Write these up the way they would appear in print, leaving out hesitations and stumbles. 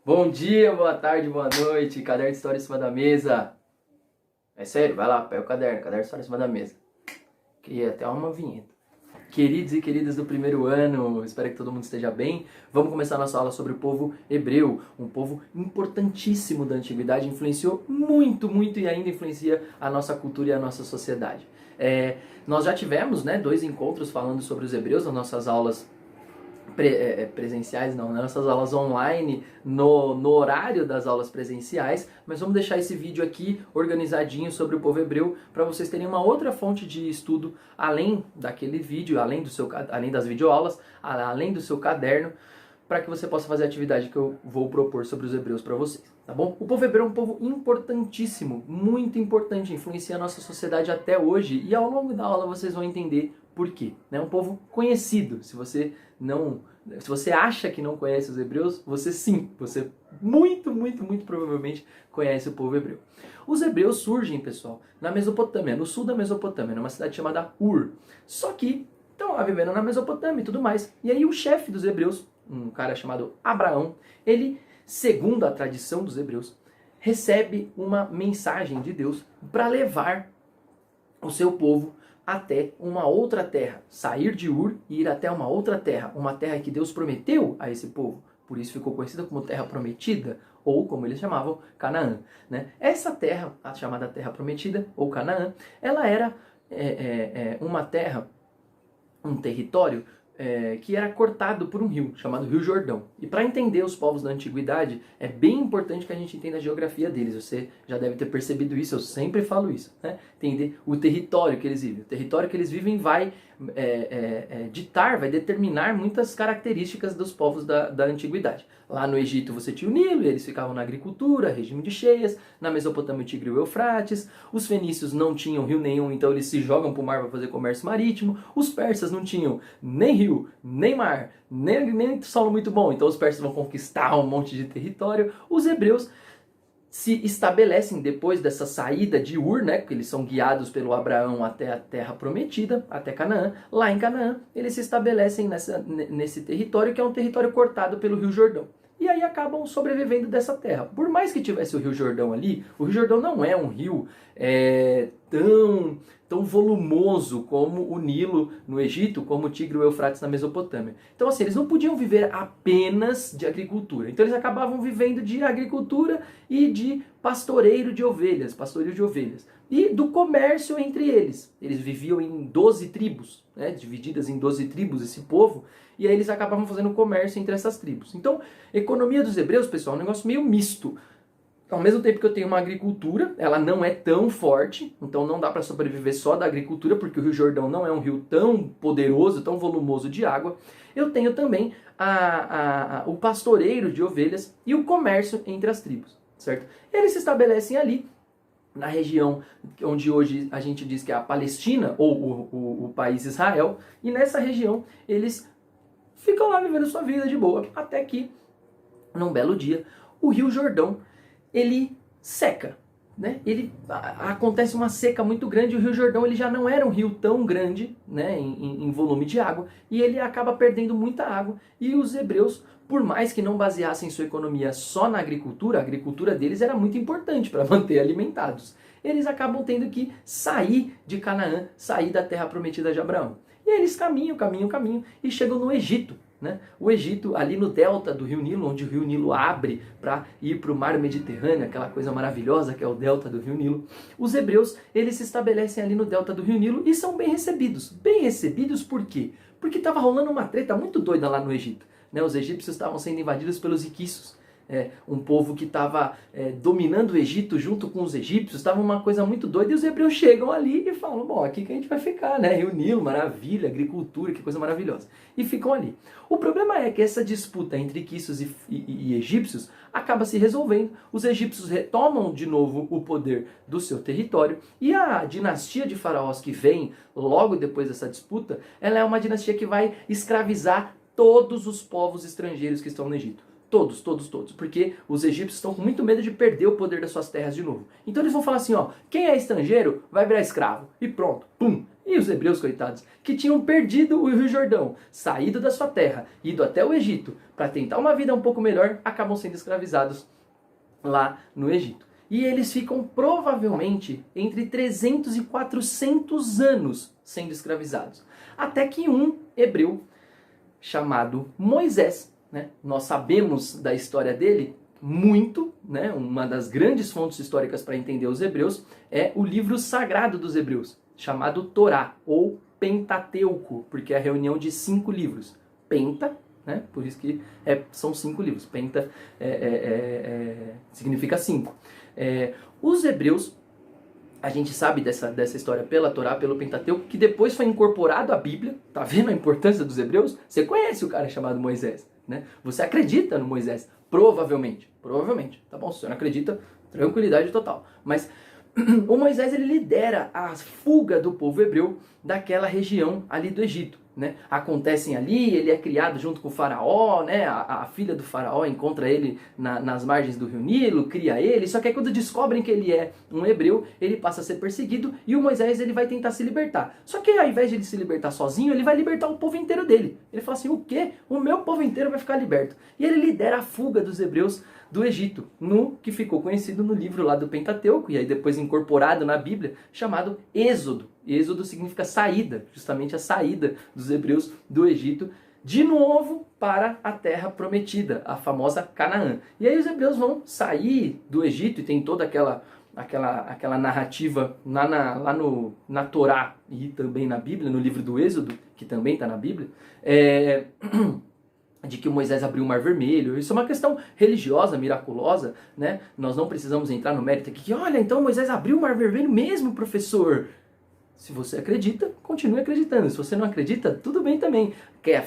Bom dia, boa tarde, boa noite. Caderno de história em cima da mesa. É sério, vai lá, pega o caderno de história em cima da mesa. Criei até uma vinheta. Queridos e queridas do primeiro ano, espero que todo mundo esteja bem. Vamos começar nossa aula sobre o povo hebreu, um povo importantíssimo da antiguidade, influenciou muito e ainda influencia a nossa cultura e a nossa sociedade. Nós já tivemos, dois encontros falando sobre os hebreus nas nossas aulas presenciais, não, nas nossas aulas online, no horário das aulas presenciais, mas vamos deixar esse vídeo aqui organizadinho sobre o povo hebreu para vocês terem uma outra fonte de estudo além daquele vídeo, além das videoaulas, além do seu caderno, para que você possa fazer a atividade que eu vou propor sobre os hebreus para vocês, tá bom? O povo hebreu é um povo importantíssimo, muito importante, influencia a nossa sociedade até hoje, e ao longo da aula vocês vão entender por quê. É um povo conhecido. Se você acha que não conhece os hebreus, você muito provavelmente conhece o povo hebreu. Os hebreus surgem, pessoal, na Mesopotâmia, no sul da Mesopotâmia, numa cidade chamada Ur. Só que estão lá vivendo na Mesopotâmia e tudo mais. E aí o chefe dos hebreus, um cara chamado Abraão, ele, segundo a tradição dos hebreus, recebe uma mensagem de Deus para levar o seu povo até uma outra terra, sair de Ur e ir até uma outra terra, uma terra que Deus prometeu a esse povo, por isso ficou conhecida como Terra Prometida, ou como eles chamavam, Canaã. Essa terra, a chamada Terra Prometida, ou Canaã, ela era uma terra, um território que era cortado por um rio, chamado Rio Jordão. E para entender os povos da antiguidade, é bem importante que a gente entenda a geografia deles. Você já deve ter percebido isso, eu sempre falo isso. Entender o território que eles vivem. O território que eles vivem vai vai determinar muitas características dos povos da antiguidade. Lá no Egito você tinha o Nilo, e eles ficavam na agricultura, regime de cheias. Na Mesopotâmia o Tigre e o Eufrates. Os fenícios não tinham rio nenhum, então eles se jogam para o mar para fazer comércio marítimo. Os persas não tinham nem rio, nem mar, nem solo muito bom, então os persas vão conquistar um monte de território. Os hebreus se estabelecem depois dessa saída de Ur, porque eles são guiados pelo Abraão até a Terra Prometida, até Canaã. Lá em Canaã, eles se estabelecem nesse território, que é um território cortado pelo Rio Jordão. E aí acabam sobrevivendo dessa terra. Por mais que tivesse o Rio Jordão ali, o Rio Jordão não é um rio tão volumoso como o Nilo no Egito, como o Tigre e o Eufrates na Mesopotâmia. Então assim, eles não podiam viver apenas de agricultura. Então eles acabavam vivendo de agricultura e de pastoreo de ovelhas. E do comércio entre eles. Eles viviam em 12 tribos, divididas em 12 tribos esse povo, e aí eles acabavam fazendo comércio entre essas tribos. Então, a economia dos hebreus, pessoal, é um negócio meio misto. Ao mesmo tempo que eu tenho uma agricultura, ela não é tão forte, então não dá para sobreviver só da agricultura, porque o Rio Jordão não é um rio tão poderoso, tão volumoso de água. Eu tenho também o pastoreio de ovelhas e o comércio entre as tribos, certo? Eles se estabelecem ali, na região onde hoje a gente diz que é a Palestina, ou o país Israel, e nessa região eles ficam lá vivendo sua vida de boa, até que, num belo dia, o Rio Jordão, ele seca, acontece uma seca muito grande. O Rio Jordão ele já não era um rio tão grande, em volume de água, e ele acaba perdendo muita água, e os hebreus, por mais que não baseassem sua economia só na agricultura, a agricultura deles era muito importante para manter alimentados. Eles acabam tendo que sair de Canaã, sair da terra prometida de Abraão. E aí eles caminham e chegam no Egito. O Egito, ali no delta do Rio Nilo, onde o Rio Nilo abre para ir para o mar Mediterrâneo, aquela coisa maravilhosa que é o delta do Rio Nilo. Os hebreus, eles se estabelecem ali no delta do Rio Nilo e são bem recebidos. Bem recebidos por quê? Porque estava rolando uma treta muito doida lá no Egito. Os egípcios estavam sendo invadidos pelos iquiços. Um povo que estava dominando o Egito junto com os egípcios, estava uma coisa muito doida, e os hebreus chegam ali e falam, bom, aqui que a gente vai ficar, Rio Nilo, maravilha, agricultura, que coisa maravilhosa. E ficam ali. O problema é que essa disputa entre iquiços e egípcios acaba se resolvendo, os egípcios retomam de novo o poder do seu território, e a dinastia de faraós que vem logo depois dessa disputa, ela é uma dinastia que vai escravizar todos os povos estrangeiros que estão no Egito. Todos, porque os egípcios estão com muito medo de perder o poder das suas terras de novo. Então eles vão falar assim, quem é estrangeiro vai virar escravo. E pronto, pum, E os hebreus, coitados, que tinham perdido o Rio Jordão, saído da sua terra, ido até o Egito para tentar uma vida um pouco melhor, acabam sendo escravizados lá no Egito. E eles ficam provavelmente entre 300 e 400 anos sendo escravizados. Até que um hebreu chamado Moisés, né? Nós sabemos da história dele muito, né? Uma das grandes fontes históricas para entender os hebreus é o livro sagrado dos hebreus, chamado Torá, ou Pentateuco, porque é a reunião de 5 livros. Penta, né? Por isso que são 5 livros. Penta significa 5. Os hebreus, a gente sabe dessa história pela Torá, pelo Pentateuco, que depois foi incorporado à Bíblia. Tá vendo a importância dos hebreus? Você conhece o cara chamado Moisés, né? Você acredita no Moisés? Provavelmente, tá bom? Se você não acredita, tranquilidade total. Mas o Moisés, ele lidera a fuga do povo hebreu daquela região ali do Egito, né? Acontecem ali, ele é criado junto com o faraó, né? A filha do faraó encontra ele nas margens do rio Nilo, cria ele, só que aí quando descobrem que ele é um hebreu, ele passa a ser perseguido e o Moisés, ele vai tentar se libertar. Só que ao invés de ele se libertar sozinho, ele vai libertar o povo inteiro dele. Ele fala assim, o quê? O meu povo inteiro vai ficar liberto. E ele lidera a fuga dos hebreus do Egito, no que ficou conhecido no livro lá do Pentateuco, e aí depois incorporado na Bíblia, chamado Êxodo. Êxodo significa saída, justamente a saída dos hebreus do Egito, de novo para a terra prometida, a famosa Canaã. E aí os hebreus vão sair do Egito, e tem toda aquela narrativa lá na Torá e também na Bíblia, no livro do Êxodo, que também está na Bíblia, de que o Moisés abriu o Mar Vermelho. Isso é uma questão religiosa, miraculosa, né? Nós não precisamos entrar no mérito aqui, que olha, então Moisés abriu o Mar Vermelho mesmo, professor. Se você acredita, continue acreditando. Se você não acredita, tudo bem também.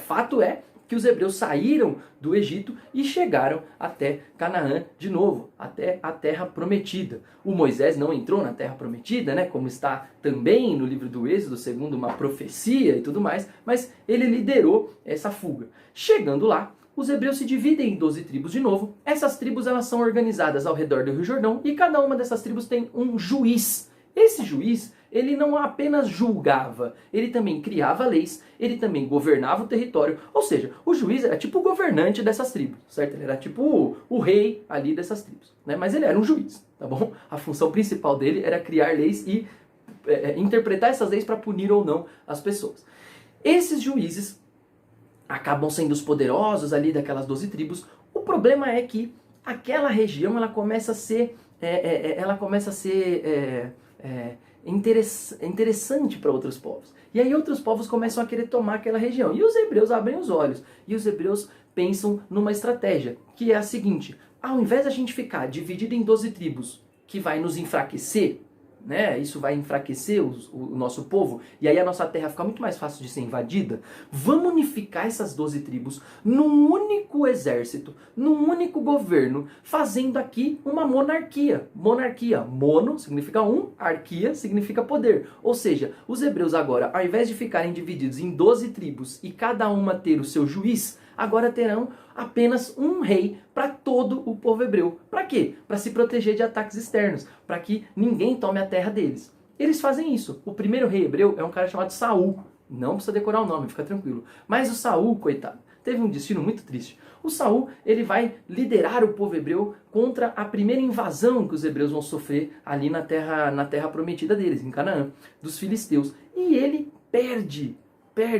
Fato é que os hebreus saíram do Egito e chegaram até Canaã de novo, até a Terra Prometida. O Moisés não entrou na Terra Prometida, né, como está também no livro do Êxodo, segundo uma profecia e tudo mais, mas ele liderou essa fuga. Chegando lá, os hebreus se dividem em 12 tribos de novo. Essas tribos, elas são organizadas ao redor do Rio Jordão e cada uma dessas tribos tem um juiz. Esse juiz, ele não apenas julgava, ele também criava leis, ele também governava o território. Ou seja, o juiz era tipo o governante dessas tribos, certo? Ele era tipo o rei ali dessas tribos, né? Mas ele era um juiz, tá bom? A função principal dele era criar leis e interpretar essas leis para punir ou não as pessoas. Esses juízes acabam sendo os poderosos ali daquelas 12 tribos. O problema é que aquela região, ela começa a ser interessante para outros povos. E aí outros povos começam a querer tomar aquela região. E os hebreus abrem os olhos. E os hebreus pensam numa estratégia, que é a seguinte: ao invés de a gente ficar dividido em 12 tribos, que vai nos enfraquecer, né? Isso vai enfraquecer o nosso povo, e aí a nossa terra fica muito mais fácil de ser invadida. Vamos unificar essas 12 tribos num único exército, num único governo, fazendo aqui uma monarquia. Monarquia, mono significa um, arquia significa poder. Ou seja, os hebreus agora, ao invés de ficarem divididos em 12 tribos e cada uma ter o seu juiz, agora terão apenas um rei para todo o povo hebreu. Para quê? Para se proteger de ataques externos, para que ninguém tome a terra deles. Eles fazem isso. O primeiro rei hebreu é um cara chamado Saul. Não precisa decorar o nome, fica tranquilo. Mas o Saul, coitado, teve um destino muito triste. O Saul, ele vai liderar o povo hebreu contra a primeira invasão que os hebreus vão sofrer ali na terra prometida deles, em Canaã, dos filisteus. E ele perde,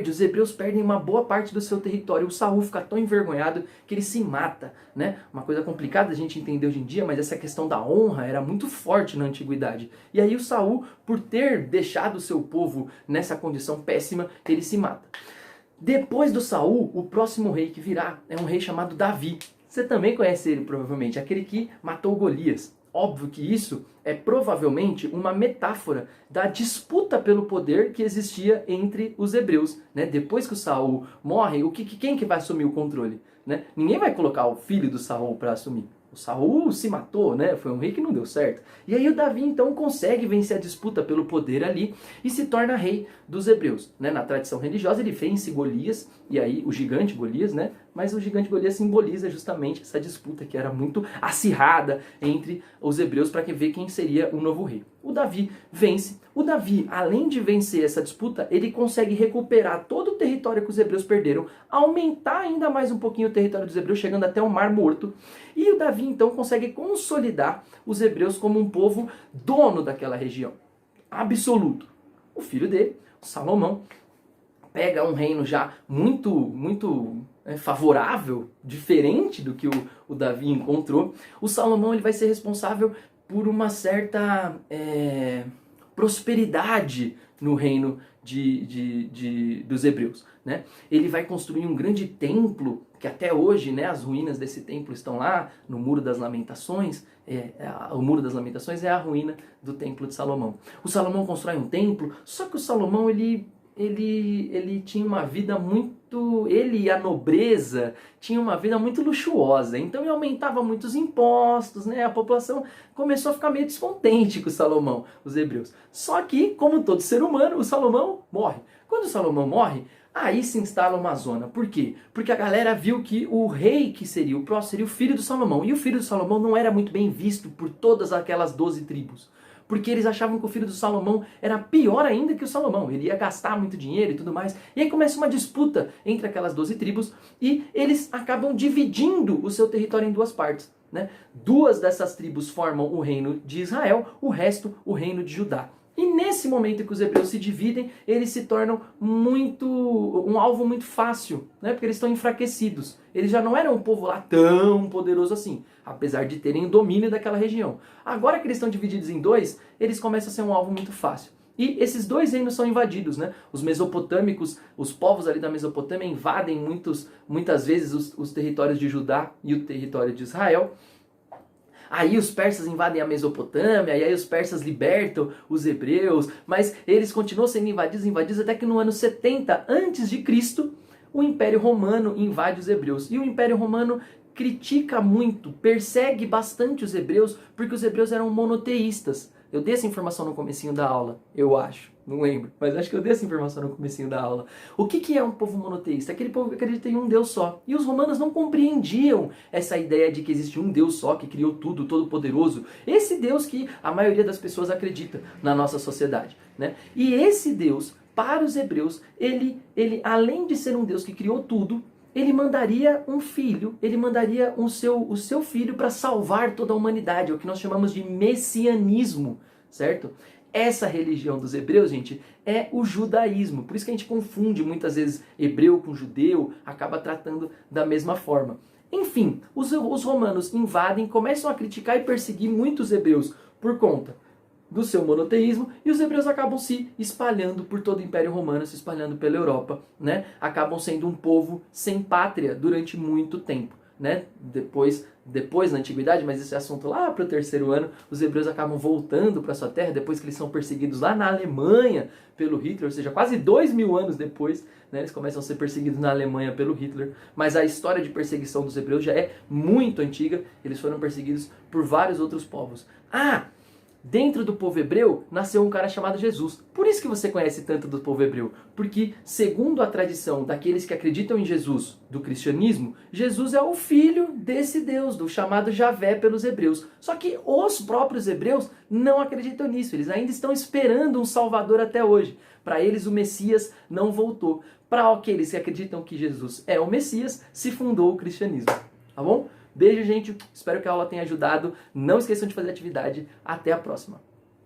os hebreus perdem uma boa parte do seu território. O Saul fica tão envergonhado que ele se mata, né? Uma coisa complicada a gente entender hoje em dia, mas essa questão da honra era muito forte na antiguidade. E aí o Saul, por ter deixado o seu povo nessa condição péssima, ele se mata. Depois do Saul, o próximo rei que virá é um rei chamado Davi. Você também conhece ele, provavelmente, aquele que matou Golias. Óbvio que isso é provavelmente uma metáfora da disputa pelo poder que existia entre os hebreus, né? Depois que o Saul morre, quem que vai assumir o controle, né? Ninguém vai colocar o filho do Saul para assumir. O Saul se matou, né? Foi um rei que não deu certo. E aí o Davi então consegue vencer a disputa pelo poder ali e se torna rei dos hebreus, né? Na tradição religiosa ele vence Golias, e aí o gigante Golias, né? Mas o gigante Golias simboliza justamente essa disputa que era muito acirrada entre os hebreus para ver quem seria o novo rei. O Davi vence. O Davi, além de vencer essa disputa, ele consegue recuperar todo o território que os hebreus perderam, aumentar ainda mais um pouquinho o território dos hebreus, chegando até o Mar Morto. E o Davi então consegue consolidar os hebreus como um povo dono daquela região, absoluto. O filho dele, Salomão, pega um reino já muito favorável, diferente do que o Davi encontrou. O Salomão ele vai ser responsável por uma certa prosperidade no reino dos hebreus, né? Ele vai construir um grande templo, que até hoje, né, as ruínas desse templo estão lá no Muro das Lamentações. O Muro das Lamentações é a ruína do templo de Salomão. O Salomão constrói um templo, só que o Salomão ele tinha uma vida muito... Ele e a nobreza tinham uma vida muito luxuosa, então ele aumentava muito os impostos, né? A população começou a ficar meio descontente com o Salomão, os hebreus. Só que, como todo ser humano, o Salomão morre. Quando o Salomão morre, aí se instala uma zona. Por quê? Porque a galera viu que o rei que seria o próximo seria o filho do Salomão, e o filho do Salomão não era muito bem visto por todas aquelas 12 tribos. Porque eles achavam que o filho do Salomão era pior ainda que o Salomão. Ele ia gastar muito dinheiro e tudo mais. E aí começa uma disputa entre aquelas 12 tribos e eles acabam dividindo o seu território em duas partes, né? 2 dessas tribos formam o reino de Israel, o resto o reino de Judá. E nesse momento que os hebreus se dividem, eles se tornam um alvo muito fácil, né? Porque eles estão enfraquecidos. Eles já não eram um povo lá tão poderoso assim, apesar de terem o domínio daquela região. Agora que eles estão divididos em 2, eles começam a ser um alvo muito fácil. E esses 2 reinos são invadidos, né? Os mesopotâmicos, os povos ali da Mesopotâmia invadem muitas vezes os territórios de Judá e o território de Israel. Aí os persas invadem a Mesopotâmia, e aí os persas libertam os hebreus, mas eles continuam sendo invadidos até que no ano 70 a.C., o Império Romano invade os hebreus. E o Império Romano critica muito, persegue bastante os hebreus, porque os hebreus eram monoteístas. Eu dei essa informação no comecinho da aula, eu acho. Não lembro, mas acho que eu dei essa informação no comecinho da aula. O que é um povo monoteísta? Aquele povo que acredita em um Deus só. E os romanos não compreendiam essa ideia de que existe um Deus só que criou tudo, todo-poderoso. Esse Deus que a maioria das pessoas acredita na nossa sociedade, né? E esse Deus, para os hebreus, ele além de ser um Deus que criou tudo, ele mandaria um filho, ele mandaria o seu filho para salvar toda a humanidade, é o que nós chamamos de messianismo, certo? Essa religião dos hebreus, gente, é o judaísmo. Por isso que a gente confunde muitas vezes hebreu com judeu, acaba tratando da mesma forma. Enfim, os romanos invadem, começam a criticar e perseguir muitos hebreus por conta do seu monoteísmo, e os hebreus acabam se espalhando por todo o Império Romano, se espalhando pela Europa, né? Acabam sendo um povo sem pátria durante muito tempo, né? Depois na Antiguidade, mas esse é assunto lá para o 3º ano, os hebreus acabam voltando para sua terra, depois que eles são perseguidos lá na Alemanha pelo Hitler, ou seja, quase 2000 anos depois, né, eles começam a ser perseguidos na Alemanha pelo Hitler, mas a história de perseguição dos hebreus já é muito antiga, eles foram perseguidos por vários outros povos. Dentro do povo hebreu, nasceu um cara chamado Jesus. Por isso que você conhece tanto do povo hebreu. Porque, segundo a tradição daqueles que acreditam em Jesus, do cristianismo, Jesus é o filho desse Deus, do chamado Javé pelos hebreus. Só que os próprios hebreus não acreditam nisso. Eles ainda estão esperando um Salvador até hoje. Para eles, o Messias não voltou. Para aqueles que acreditam que Jesus é o Messias, se fundou o cristianismo. Tá bom? Beijo, gente. Espero que a aula tenha ajudado. Não esqueçam de fazer atividade. Até a próxima.